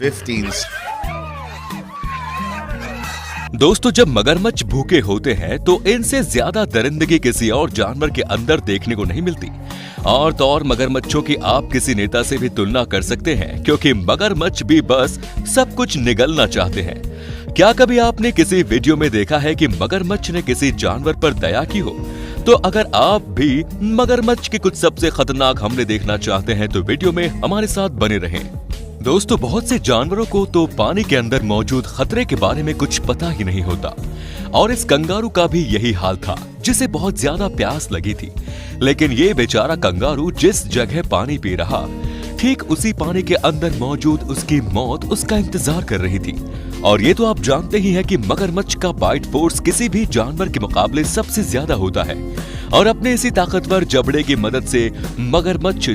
15 दोस्तों, जब मगरमच्छ भूखे होते हैं तो इनसे ज्यादा दरिंदगी किसी और जानवर के अंदर देखने को नहीं मिलती। और तो और मगरमच्छों की आप किसी नेता से भी तुलना कर सकते हैं, क्योंकि मगरमच्छ भी बस सब कुछ निगलना चाहते हैं। क्या कभी आपने किसी वीडियो में देखा है कि मगरमच्छ ने किसी जानवर पर दया की हो? तो अगर आप भी मगरमच्छ के कुछ सबसे खतरनाक हमले देखना चाहते हैं तो वीडियो में हमारे साथ बने रहें। दोस्तों, बहुत से जानवरों को तो पानी के अंदर मौजूद खतरे के बारे में कुछ पता ही नहीं होता, और इस कंगारू का भी यही हाल था, जिसे बहुत ज्यादा प्यास लगी थी। लेकिन ये बेचारा कंगारू जिस जगह पानी पी रहा, ठीक उसी पानी के अंदर मौजूद उसकी मौत उसका इंतजार कर रही थी। और ये तो आप जानते ही हैं कि मगरमच्छ का बाइट फोर्स किसी भी जानवर के मुकाबले सबसे ज्यादा होता है, और अपने इसी ताकतवर जबड़े की मदद से मगरमच्छ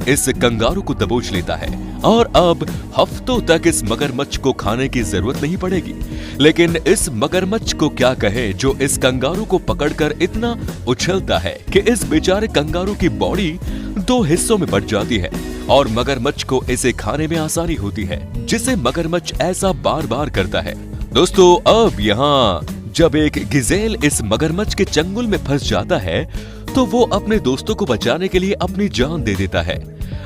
इस कंगारू को दबोच लेता है। और अब हफ्तों तक इस मगरमच्छ को खाने की जरूरत नहीं पड़ेगी। लेकिन इस मगरमच्छ को क्या कहे जो इस कंगारू को पकड़कर इतना उछलता है कि इस बेचारे कंगारू की बॉडी 2 हिस्सों में बट जाती है, और मगरमच्छ को इसे खाने में आसानी होती है, जिसे मगरमच्छ ऐसा बार बार करता है। दोस्तों, अब यहाँ जब एक गिजेल इस मगरमच्छ के चंगुल में फंस जाता है तो वो अपने दोस्तों को बचाने के लिए अपनी जान दे देता है।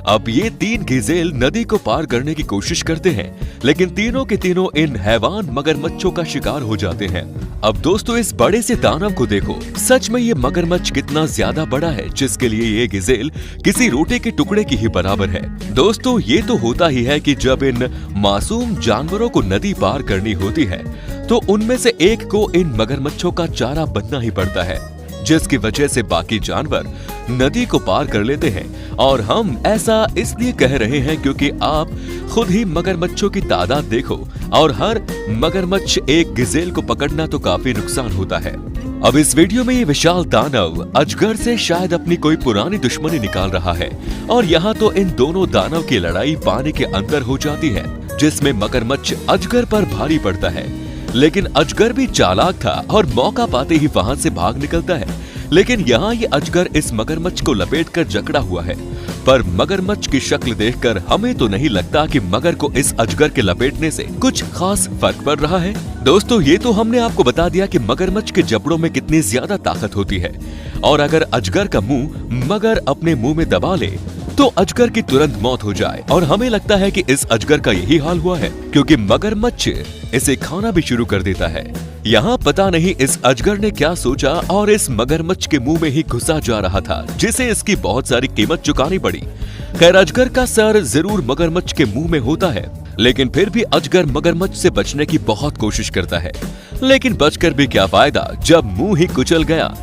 अब ये 3 गिजेल नदी को पार करने की कोशिश करते हैं, लेकिन तीनों के तीनों इन हैवान मगरमच्छों का शिकार हो जाते हैं। अब दोस्तों, इस बड़े से दानव को देखो, सच में ये मगरमच्छ कितना ज्यादा बड़ा है, जिसके लिए ये गिजेल किसी रोटे के टुकड़े की ही बराबर है। दोस्तों, ये तो होता ही है कि जब इन मासूम जानवरों को नदी पार करनी होती है तो उनमें से एक को इन मगरमच्छों का चारा बनना ही पड़ता है, जिसकी वजह से बाकी जानवर नदी को पार कर लेते हैं। और हम ऐसा इसलिए कह रहे हैं क्योंकि आप खुद ही मगरमच्छों की तादाद देखो, और हर मगरमच्छ एक गिजेल को पकड़ना तो काफी नुकसान होता है। अब इस वीडियो में ये विशाल दानव अजगर से शायद अपनी कोई पुरानी दुश्मनी निकाल रहा है, और यहाँ तो इन दोनों दानव की लड़ाई पानी के अंदर हो जाती है, जिसमें मगरमच्छ अजगर पर भारी पड़ता है। लेकिन अजगर भी चालाक था और मौका पाते ही वहां से भाग निकलता है। लेकिन यहाँ ये अजगर इस मगरमच्छ को लपेटकर जकड़ा हुआ है, पर मगरमच्छ की शक्ल देखकर हमें तो नहीं लगता कि मगर को इस अजगर के लपेटने से कुछ खास फर्क पड़ रहा है। दोस्तों, ये तो हमने आपको बता दिया कि मगरमच्छ के जबड़ों में कितनी ज्यादा ताकत होती है, और अगर अजगर का मुंह मगर अपने मुंह में दबा ले तो अजगर की तुरंत मौत हो जाए। और हमें लगता है कि इस अजगर का यही हाल हुआ है, क्योंकि मगरमच्छ इसे खाना भी शुरू कर देता है। यहाँ पता नहीं इस अजगर ने क्या सोचा और इस मगरमच्छ के मुंह में ही घुसा जा रहा था, जिसे इसकी बहुत सारी कीमत चुकानी पड़ी। खैर, अजगर का सर जरूर मगरमच्छ के मुंह में होता है, लेकिन फिर भी अजगर मगरमच्छ से बचने की बहुत कोशिश करता है। लेकिन बचकर भी क्या फायदा जब मुंह ही कुचल गया।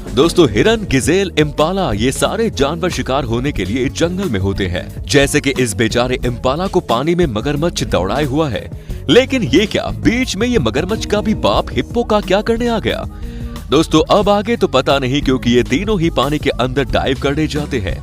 दोस्तों, हिरन, गिजेल, इम्पाला, ये सारे जानवर शिकार होने के लिए जंगल में होते हैं। जैसे कि इस बेचारे इम्पाला को पानी में मगरमच्छ दौड़ाए हुआ है। लेकिन ये क्या, बीच में ये मगरमच्छ का भी बाप हिप्पो का क्या करने आ गया? दोस्तों, अब आगे तो पता नहीं, क्योंकि ये तीनों ही पानी के अंदर डाइव करने जाते हैं,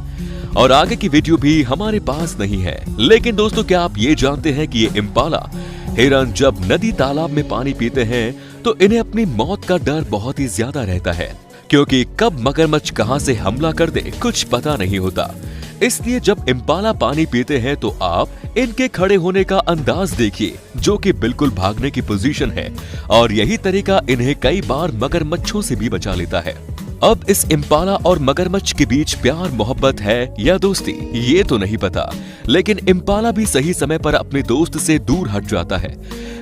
और आगे की वीडियो भी हमारे पास नहीं है। लेकिन दोस्तों, क्या आप ये जानते हैं कि ये इम्पाला, हिरन जब नदी तालाब में पानी पीते हैं तो इन्हें अपनी मौत का डर बहुत ही ज्यादा रहता है, क्योंकि कब मगरमच्छ कहां से हमला कर दे कुछ पता नहीं होता। इसलिए जब इम्पाला पानी पीते हैं तो आप इनके खड़े होने का अंदाज देखिए, जो कि बिल्कुल भागने की पोजीशन है, और यही तरीका इन्हें कई बार मगरमच्छों से भी बचा लेता है। अब इस इम्पाला और मगरमच्छ के बीच प्यार मोहब्बत है या दोस्ती, ये तो नहीं पता। लेकिन इम्पाला भी सही समय पर अपने दोस्त से दूर हट जाता है।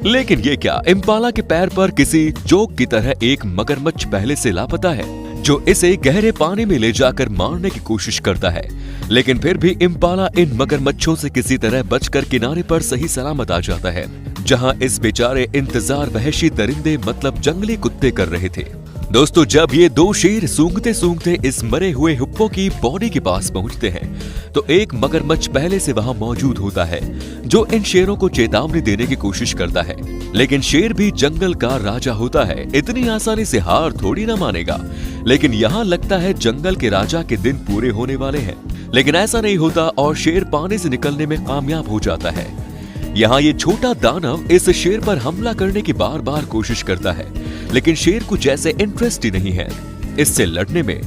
लेकिन ये क्या, इम्पाला के पैर पर किसी जोक की तरह एक मगरमच्छ पहले से लापता है, जो इसे गहरे पानी में ले जाकर मारने की कोशिश करता है। लेकिन फिर भी इम्पाला इन मगरमच्छों से किसी तरह बचकर किनारे पर सही सलामत आ जाता है, जहां इस बेचारे इंतजार वहशी दरिंदे मतलब जंगली कुत्ते कर रहे थे। दोस्तों, जब ये 2 शेर सूंघते सूंघते इस मरे हुए हिप्पो की बॉडी के पास पहुंचते हैं तो एक मगरमच्छ पहले से वहां मौजूद होता है, जो इन शेरों को चेतावनी देने की कोशिश करता है। लेकिन शेर भी जंगल का राजा होता है, इतनी आसानी से हार थोड़ी ना मानेगा। लेकिन यहाँ लगता है जंगल के राजा के दिन पूरे होने वाले हैं, लेकिन ऐसा नहीं होता, और शेर पानी से निकलने में कामयाब हो जाता है। यहाँ ये छोटा दानव इस शेर पर हमला करने की बार बार कोशिश करता है, लेकिन शेर को जैसे इंटरेस्ट ही नहीं है इससे लड़ने में।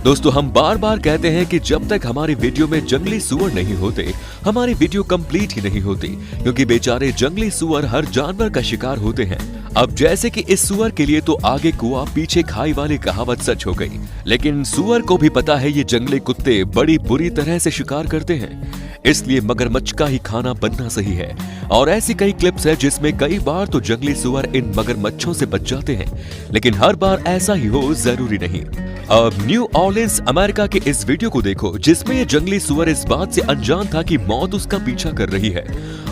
दोस्तों हम बार बार कहते हैं कि जब तक हमारी वीडियो में जंगली सुअर नहीं होते हमारी वीडियो कंप्लीट ही नहीं होती, क्योंकि बेचारे जंगली सुअर हर जानवर का शिकार होते हैं। अब जैसे कि इस सुअर के लिए तो आगे कुआं पीछे खाई वाली कहावत सच हो गई, लेकिन सुअर को भी पता है ये जंगली कुत्ते बड़ी बुरी तरह से शिकार करते हैं, इसलिए मगरमच्छ का ही खाना बनना सही है। और ऐसी कई क्लिप्स है जिसमें कई बार तो जंगली सुअर इन मगरमच्छों से बच जाते हैं, लेकिन हर बार ऐसा ही हो जरूरी नहीं। अब न्यू ऑर्लिन्स अमेरिका के इस वीडियो को देखो जिसमें ये जंगली सुअर इस बात से अनजान था कि मौत उसका पीछा कर रही है,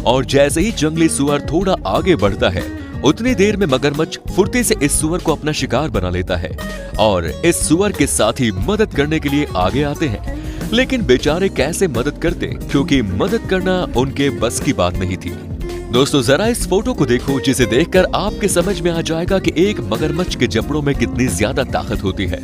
और जैसे ही जंगली सुअर थोड़ा आगे बढ़ता है उतनी देर में मगरमच्छ फुर्ती से इस सुअर को अपना शिकार बना लेता है और इस सुअर के साथी मदद करने के लिए आगे आते हैं। लेकिन बेचारे कैसे मदद करते, क्योंकि मदद करना उनके बस की बात नहीं थी। दोस्तों जरा इस फोटो को देखो जिसे देखकर आपके समझ में आ जाएगा कि एक मगरमच्छ के जबड़ों में कितनी ज्यादा ताकत होती है।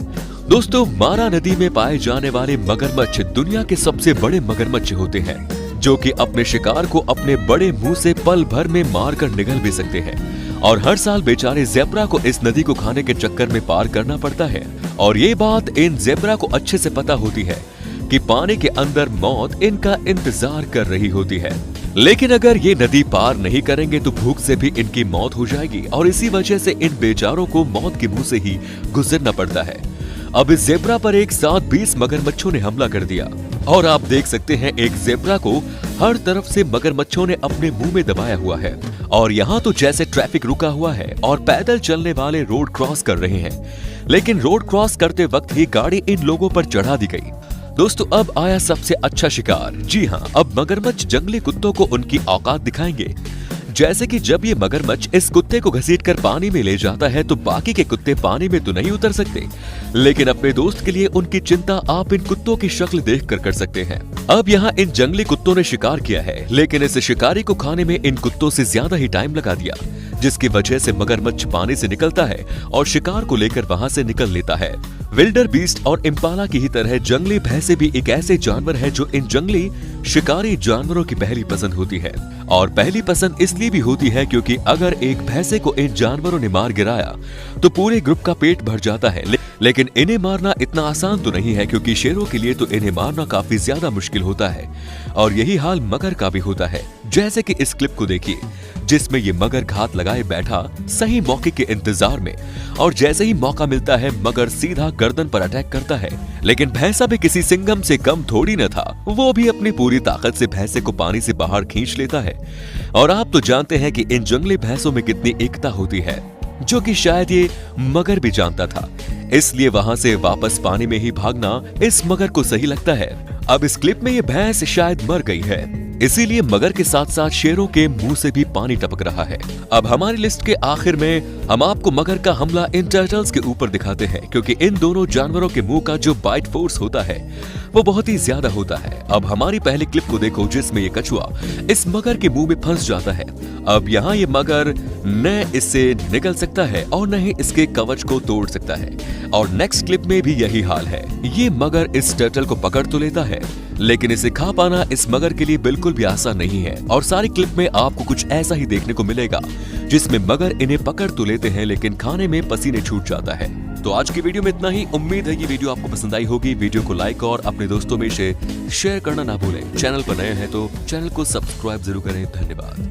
दोस्तों मारा नदी में पाए जाने वाले मगरमच्छ दुनिया के सबसे बड़े मगरमच्छ होते हैं, जो कि अपने शिकार को अपने बड़े मुंह से पल भर में मारकर निगल भी सकते हैं। और हर साल बेचारे ज़ेब्रा को इस नदी को खाने के चक्कर में पार करना पड़ता है, और ये बात इन ज़ेब्रा को अच्छे से पता होती है कि पानी के अंदर मौत इनका इंतजार कर रही होती है। लेकिन अगर ये नदी पार नहीं करेंगे तो भूख से भी इनकी मौत हो जाएगी, और इसी वजह से इन बेचारों को मौत के मुंह से ही गुजरना पड़ता है। अब इस ज़ेब्रा पर एक साथ 20 मगरमच्छों ने हमला कर दिया, और आप देख सकते हैं एक ज़ेब्रा को हर तरफ से मगरमच्छों ने अपने मुंह में दबाया हुआ है। और यहाँ तो जैसे ट्रैफिक रुका हुआ है और पैदल चलने वाले रोड क्रॉस कर रहे हैं, लेकिन रोड क्रॉस करते वक्त ही गाड़ी इन लोगों पर चढ़ा दी गई। दोस्तों अब आया सबसे अच्छा शिकार। जी हाँ, अब मगरमच्छ जंगली कुत्तों को उनकी औकात दिखाएंगे। जैसे कि जब ये मगरमच्छ इस कुत्ते को घसीटकर पानी में ले जाता है तो बाकी के कुत्ते पानी में तो नहीं उतर सकते, लेकिन अपने दोस्त के लिए उनकी चिंता आप इन कुत्तों की शक्ल देखकर कर सकते हैं। अब यहाँ इन जंगली कुत्तों ने शिकार किया है, लेकिन इस शिकारी को खाने में इन कुत्तों से ज्यादा ही टाइम लगा दिया, जिसकी वजह से मगरमच्छ पानी से निकलता है और शिकार को लेकर वहाँ से निकल लेता है। विल्डर बीस्ट और इम्पाला की ही तरह जंगली भैंसे भी एक ऐसे जानवर है जो इन जंगली शिकारी जानवरों की पहली पसंद होती है। और पहली पसंद इसलिए भी होती है क्योंकि अगर एक भैंसे को इन जानवरों ने मार गिराया तो पूरे ग्रुप का पेट भर जाता है, लेकिन इन्हें मारना इतना आसान तो नहीं है, क्योंकि शेरों के लिए तो इन्हें मारना काफी ज्यादा मुश्किल होता है। और यही हाल मगर का भी होता है, जैसे कि इस क्लिप को देखिए जिसमें ये मगर घात लगाए बैठा सही मौके के इंतजार में, और जैसे ही मौका मिलता है मगर सीधा गर्दन पर अटैक करता है। लेकिन भैंसा भी किसी सिंघम से कम थोड़ी न था, वो भी अपनी पूरी ताकत से भैंसे को पानी से बाहर खींच लेता है। और आप तो जानते हैं कि इन जंगली भैंसों में कितनी एकता होती है, जो कि शायद ये मगर भी जानता था, इसलिए वहां से वापस पानी में ही भागना इस मगर को सही लगता है। अब इस क्लिप में ये भैंस शायद मर गई है, इसीलिए मगर के साथ साथ शेरों के मुंह से भी पानी टपक रहा है। अब हमारी लिस्ट के आखिर में हम आपको मगर का हमला इन टर्टल्स के ऊपर दिखाते हैं, क्योंकि इन दोनों जानवरों के मुंह का जो बाइट फोर्स होता है वो बहुत ही ज्यादा होता है। अब हमारी पहली क्लिप को देखो जिसमें ये कछुआ इस मगर के मुंह में फंस जाता है। अब यहाँ ये मगर न इससे निकल सकता है और न ही इसके कवच को तोड़ सकता है। और नेक्स्ट क्लिप में भी यही हाल है, ये मगर इस टर्टल को पकड़ तो लेता है, लेकिन इसे खा पाना इस मगर के लिए बिल्कुल भी आसान नहीं है। और सारी क्लिप में आपको कुछ ऐसा ही देखने को मिलेगा, जिसमें मगर इन्हें पकड़ तो लेते हैं लेकिन खाने में पसीने छूट जाता है। तो आज की वीडियो में इतना ही। उम्मीद है ये वीडियो आपको पसंद आई होगी। वीडियो को लाइक और अपने दोस्तों में से शेयर करना ना भूलें। चैनल पर नए हैं तो चैनल को सब्सक्राइब जरूर करें। धन्यवाद।